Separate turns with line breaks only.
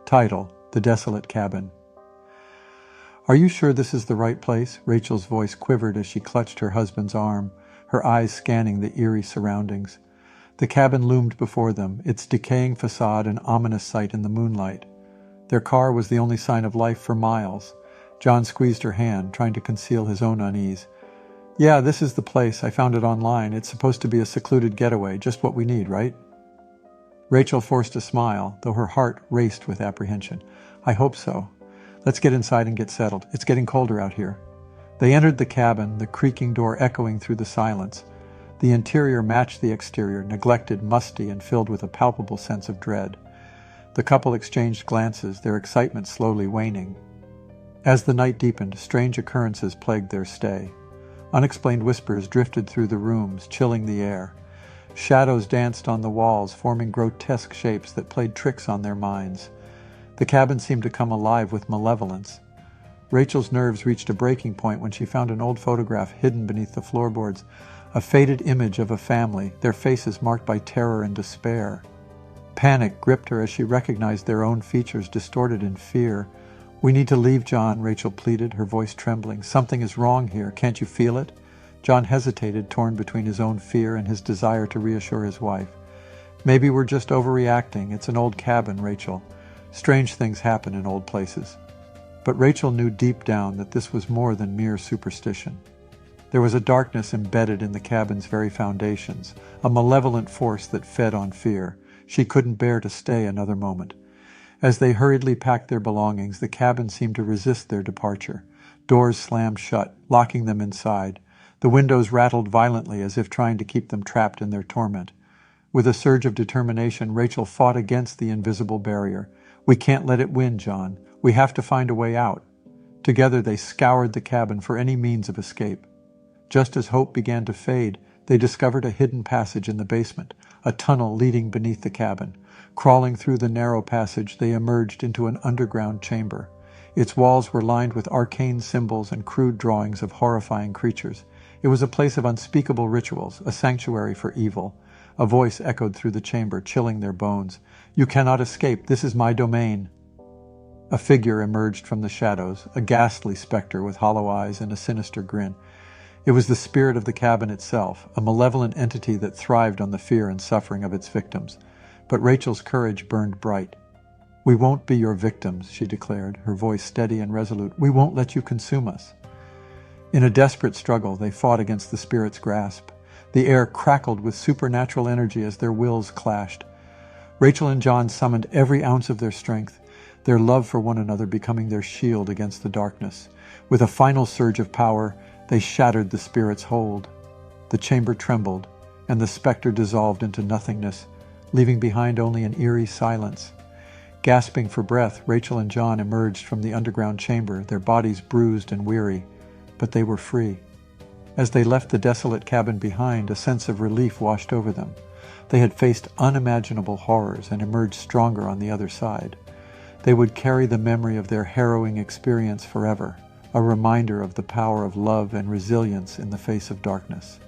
Title: The Desolate Cabin. "Are you sure this is the right place?" Rachel's voice quivered as she clutched her husband's arm, her eyes scanning the eerie surroundings. The cabin loomed before them, its decaying facade an ominous sight in the moonlight. Their car was the only sign of life for miles. John squeezed her hand, trying to conceal his own unease. "Yeah, this is the place. I found it online. It's supposed to be a secluded getaway, just what we need, right?" Rachel forced a smile, though her heart raced with apprehension. "I hope so. Let's get inside and get settled. It's getting colder out here." They entered the cabin, the creaking door echoing through the silence. The interior matched the exterior, neglected, musty, and filled with a palpable sense of dread. The couple exchanged glances, their excitement slowly waning. As the night deepened, strange occurrences plagued their stay. Unexplained whispers drifted through the rooms, chilling the air. Shadows danced on the walls, forming grotesque shapes that played tricks on their minds. The cabin seemed to come alive with malevolence. Rachel's nerves reached a breaking point when she found an old photograph hidden beneath the floorboards, a faded image of a family, their faces marked by terror and despair. Panic gripped her as she recognized their own features distorted in fear. "We need to leave, John," Rachel pleaded, her voice trembling. "Something is wrong here. Can't you feel it?" John hesitated, torn between his own fear and his desire to reassure his wife. "Maybe we're just overreacting. It's an old cabin, Rachel. Strange things happen in old places." But Rachel knew deep down that this was more than mere superstition. There was a darkness embedded in the cabin's very foundations, a malevolent force that fed on fear. She couldn't bear to stay another moment. As they hurriedly packed their belongings, the cabin seemed to resist their departure. Doors slammed shut, locking them inside. The windows rattled violently as if trying to keep them trapped in their torment. With a surge of determination, Rachel fought against the invisible barrier. "We can't let it win, John. We have to find a way out." Together they scoured the cabin for any means of escape. Just as hope began to fade, they discovered a hidden passage in the basement, a tunnel leading beneath the cabin. Crawling through the narrow passage, they emerged into an underground chamber. Its walls were lined with arcane symbols and crude drawings of horrifying creatures. It was a place of unspeakable rituals, a sanctuary for evil. A voice echoed through the chamber, chilling their bones. "You cannot escape. This is my domain." A figure emerged from the shadows, a ghastly specter with hollow eyes and a sinister grin. It was the spirit of the cabin itself, a malevolent entity that thrived on the fear and suffering of its victims. But Rachel's courage burned bright. "We won't be your victims," she declared, her voice steady and resolute. "We won't let you consume us." In a desperate struggle, they fought against the spirit's grasp. The air crackled with supernatural energy as their wills clashed. Rachel and John summoned every ounce of their strength, their love for one another becoming their shield against the darkness. With a final surge of power, they shattered the spirit's hold. The chamber trembled, and the specter dissolved into nothingness, leaving behind only an eerie silence. Gasping for breath, Rachel and John emerged from the underground chamber, their bodies bruised and weary, but they were free. As they left the desolate cabin behind, a sense of relief washed over them. They had faced unimaginable horrors and emerged stronger on the other side. They would carry the memory of their harrowing experience forever, a reminder of the power of love and resilience in the face of darkness.